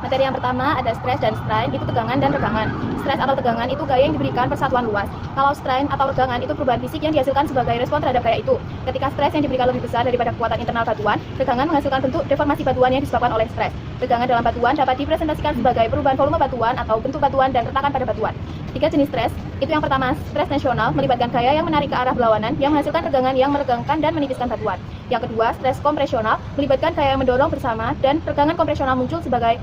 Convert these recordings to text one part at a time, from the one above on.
Materi yang pertama ada stress dan strain, itu tegangan dan regangan. Stress atau tegangan itu gaya yang diberikan persatuan luas. Kalau strain atau regangan itu perubahan fisik yang dihasilkan sebagai respon terhadap gaya itu. Ketika stress yang diberikan lebih besar daripada kekuatan internal batuan, regangan menghasilkan bentuk deformasi batuan yang disebabkan oleh stress. Regangan dalam batuan dapat dipresentasikan sebagai perubahan volume batuan atau bentuk batuan dan retakan pada batuan. 3 jenis stres, itu yang pertama stres tensional, melibatkan gaya yang menarik ke arah berlawanan yang menghasilkan regangan yang meregangkan dan menipiskan batuan. Yang kedua, stres kompresional, melibatkan gaya yang mendorong bersama dan regangan kompresional muncul sebagai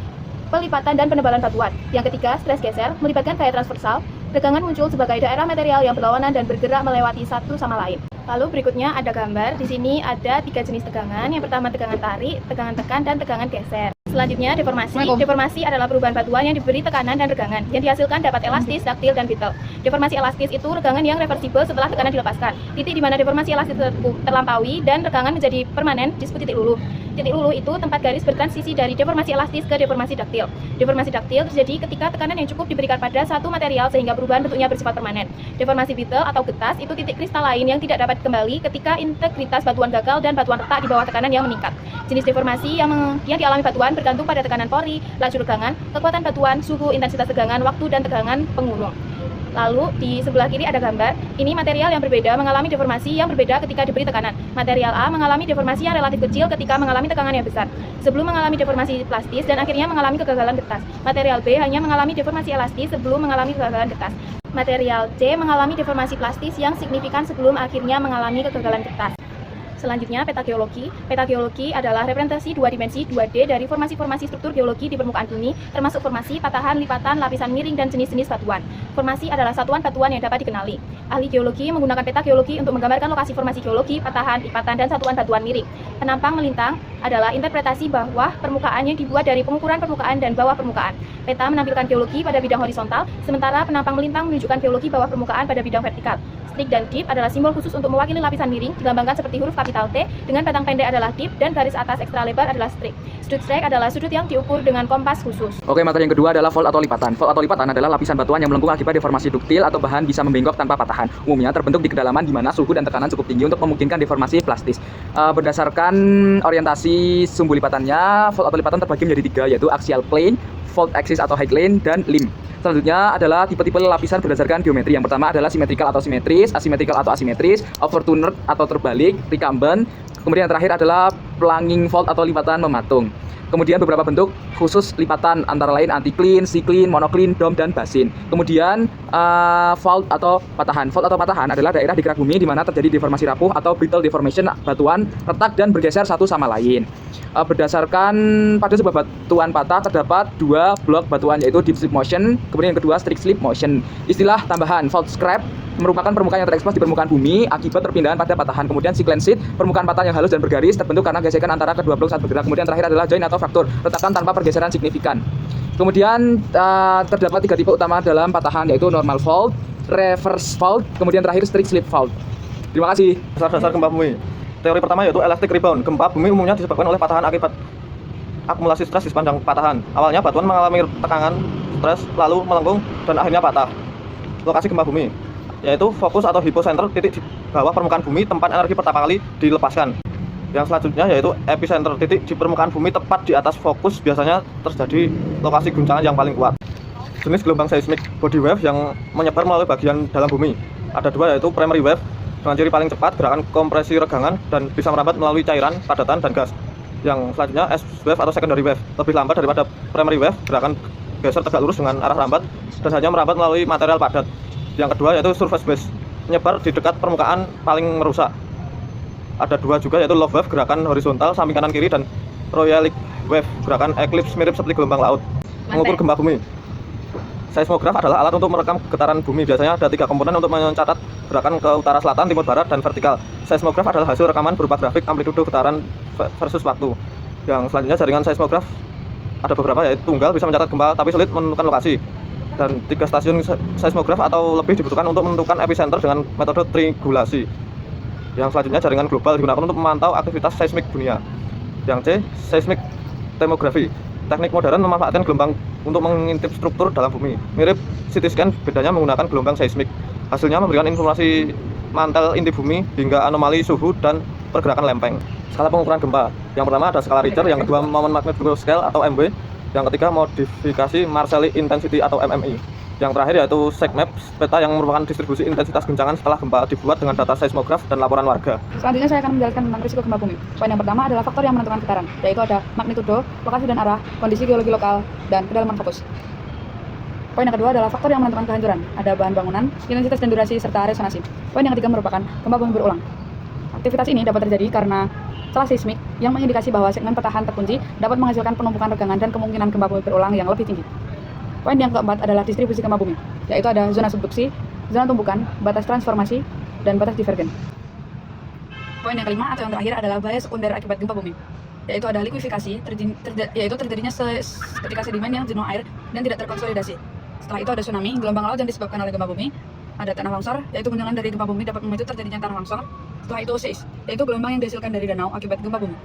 pelipatan dan penebalan batuan. Yang ketiga, stres geser, melibatkan gaya transversal, regangan muncul sebagai daerah material yang berlawanan dan bergerak melewati satu sama lain. Lalu berikutnya ada gambar, di sini ada 3 jenis tegangan. Yang pertama tegangan tarik, tegangan tekan, dan tegangan geser. Selanjutnya deformasi. Deformasi adalah perubahan batuan yang diberi tekanan dan regangan. Yang dihasilkan dapat elastis, daktil, dan brittle. Deformasi elastis itu regangan yang reversibel setelah tekanan dilepaskan. Titik di mana deformasi elastis terlampaui dan regangan menjadi permanen disebut titik luluh. Titik luluh itu tempat garis bertransisi dari deformasi elastis ke deformasi daktil. Deformasi daktil terjadi ketika tekanan yang cukup diberikan pada satu material sehingga perubahan bentuknya bersifat permanen. Deformasi brittle atau getas itu titik kristal lain yang tidak dapat kembali ketika integritas batuan gagal dan batuan retak di bawah tekanan yang meningkat. Jenis deformasi yang dialami batuan bergantung pada tekanan pori, laju regangan, kekuatan batuan, suhu, intensitas tegangan, waktu, dan tegangan pengurung. Lalu di sebelah kiri ada gambar, ini material yang berbeda mengalami deformasi yang berbeda ketika diberi tekanan. Material A mengalami deformasi yang relatif kecil ketika mengalami tekanan yang besar, sebelum mengalami deformasi plastis dan akhirnya mengalami kegagalan getas. Material B hanya mengalami deformasi elastis sebelum mengalami kegagalan getas. Material C mengalami deformasi plastis yang signifikan sebelum akhirnya mengalami kegagalan getas. Selanjutnya, peta geologi. Peta geologi adalah representasi 2 dimensi 2D dari formasi-formasi struktur geologi di permukaan bumi, termasuk formasi, patahan, lipatan, lapisan miring, dan jenis-jenis batuan. Formasi adalah satuan batuan yang dapat dikenali. Ahli geologi menggunakan peta geologi untuk menggambarkan lokasi formasi geologi, patahan, lipatan, dan satuan batuan miring. Penampang melintang adalah interpretasi bawah permukaan yang dibuat dari pengukuran permukaan dan bawah permukaan. Peta menampilkan geologi pada bidang horizontal, sementara penampang melintang menunjukkan geologi bawah permukaan pada bidang vertikal. Stick dan dip adalah simbol khusus untuk mewakili lapisan miring, dilambangkan seperti huruf kapital T, dengan batang pendek adalah dip, dan garis atas ekstra lebar adalah strike. Sudut strike adalah sudut yang diukur dengan kompas khusus. Oke, materi yang kedua adalah fault atau lipatan. Fault atau lipatan adalah lapisan batuan yang melengkung akibat deformasi duktil atau bahan bisa membengkok tanpa patahan. Umumnya terbentuk di kedalaman di mana suhu dan tekanan cukup tinggi untuk memungkinkan deformasi plastis. Berdasarkan orientasi sumbu lipatannya, fault atau lipatan terbagi menjadi 3, yaitu axial plane, fault axis atau high plane, dan limb. Selanjutnya adalah tipe-tipe lapisan berdasarkan geometri. Yang pertama adalah symmetrical atau simetris, asymmetrical atau asimetris, overturned atau terbalik, recumbent. Kemudian yang terakhir adalah plunging fault atau lipatan mematung. Kemudian beberapa bentuk khusus lipatan antara lain anticline, cycline, monocline, dome, dan basin. Kemudian fault atau patahan. Fault atau patahan adalah daerah di kerak bumi di mana terjadi deformasi rapuh atau brittle deformation, batuan retak dan bergeser satu sama lain. Berdasarkan pada sebuah batuan patah terdapat 2 blok batuan, yaitu deep slip motion, kemudian yang kedua strict slip motion. Istilah tambahan fault scrap merupakan permukaan yang terekspos di permukaan bumi akibat perpindahan pada patahan. Kemudian cyclone sheet, permukaan patah yang halus dan bergaris terbentuk karena gesekan antara kedua blok saat bergerak. Kemudian terakhir adalah joint atau fraktur, retakan tanpa pergeseran signifikan. Kemudian terdapat 3 tipe utama dalam patahan, yaitu normal fault, reverse fault, kemudian terakhir strict slip fault. Terima kasih. Dasar-dasar gempa bumi. Teori pertama yaitu elastic rebound. Gempa bumi umumnya disebabkan oleh patahan akibat akumulasi stres di sepanjang patahan. Awalnya batuan mengalami tekanan stres, lalu melengkung dan akhirnya patah. Lokasi gempa bumi yaitu fokus atau hypocenter, titik di bawah permukaan bumi tempat energi pertama kali dilepaskan. Yang selanjutnya yaitu epicenter, titik di permukaan bumi tepat di atas fokus, biasanya terjadi lokasi guncangan yang paling kuat. Jenis gelombang seismik body wave yang menyebar melalui bagian dalam bumi ada 2, yaitu primary wave dengan ciri paling cepat, gerakan kompresi regangan dan bisa merambat melalui cairan, padatan, dan gas. Yang selanjutnya S wave atau secondary wave, lebih lambat daripada primary wave, gerakan geser tegak lurus dengan arah rambat dan hanya merambat melalui material padat. Yang kedua yaitu surface base, menyebar di dekat permukaan paling merusak. Ada 2 juga, yaitu love wave, gerakan horizontal samping kanan kiri, dan royalic wave, gerakan eclipse mirip seperti gelombang laut. Mengukur gempa bumi. Seismograf adalah alat untuk merekam getaran bumi. Biasanya ada 3 komponen untuk mencatat gerakan ke utara, selatan, timur, barat, dan vertikal. Seismograf adalah hasil rekaman berupa grafik amplitudo getaran versus waktu. Yang selanjutnya jaringan seismograf ada beberapa, yaitu tunggal bisa mencatat gempa tapi sulit menentukan lokasi. Dan 3 stasiun seismograf atau lebih dibutuhkan untuk menentukan epicenter dengan metode triangulasi. Yang selanjutnya jaringan global digunakan untuk memantau aktivitas seismik dunia. Yang C, seismik tomografi. Teknik modern memanfaatkan gelombang untuk mengintip struktur dalam bumi. Mirip CT scan, bedanya menggunakan gelombang seismik. Hasilnya memberikan informasi mantel inti bumi hingga anomali suhu dan pergerakan lempeng. Skala pengukuran gempa. Yang pertama ada skala Richter, yang kedua moment magnitudo scale atau MW, Yang ketiga, modifikasi Marcelli Intensity atau MMI. Yang terakhir yaitu SeisMap, peta yang merupakan distribusi intensitas guncangan setelah gempa dibuat dengan data seismograf dan laporan warga. Selanjutnya saya akan menjelaskan tentang risiko gempa bumi. Poin yang pertama adalah faktor yang menentukan getaran, yaitu ada magnitudo, lokasi dan arah, kondisi geologi lokal, dan kedalaman fokus. Poin yang kedua adalah faktor yang menentukan kehancuran, ada bahan bangunan, intensitas dan durasi, serta resonansi. Poin yang ketiga merupakan gempa bumi berulang. Aktivitas ini dapat terjadi karena celah seismik yang mengindikasi bahwa segmen patahan terkunci dapat menghasilkan penumpukan regangan dan kemungkinan gempa bumi berulang yang lebih tinggi. Poin yang keempat adalah distribusi gempa bumi, yaitu ada zona subduksi, zona tumbukan, batas transformasi, dan batas divergen. Poin yang kelima atau yang terakhir adalah bahaya sekunder akibat gempa bumi, yaitu ada likuifikasi, yaitu terjadinya ketika sedimen yang jenuh air dan tidak terkonsolidasi. Setelah itu ada tsunami, gelombang laut yang disebabkan oleh gempa bumi, ada tanah longsor, yaitu guncangan dari gempa bumi dapat memicu terjadinya tanah longsor. Setelah itu seis, yaitu gelombang yang dihasilkan dari danau akibat gempa bumi.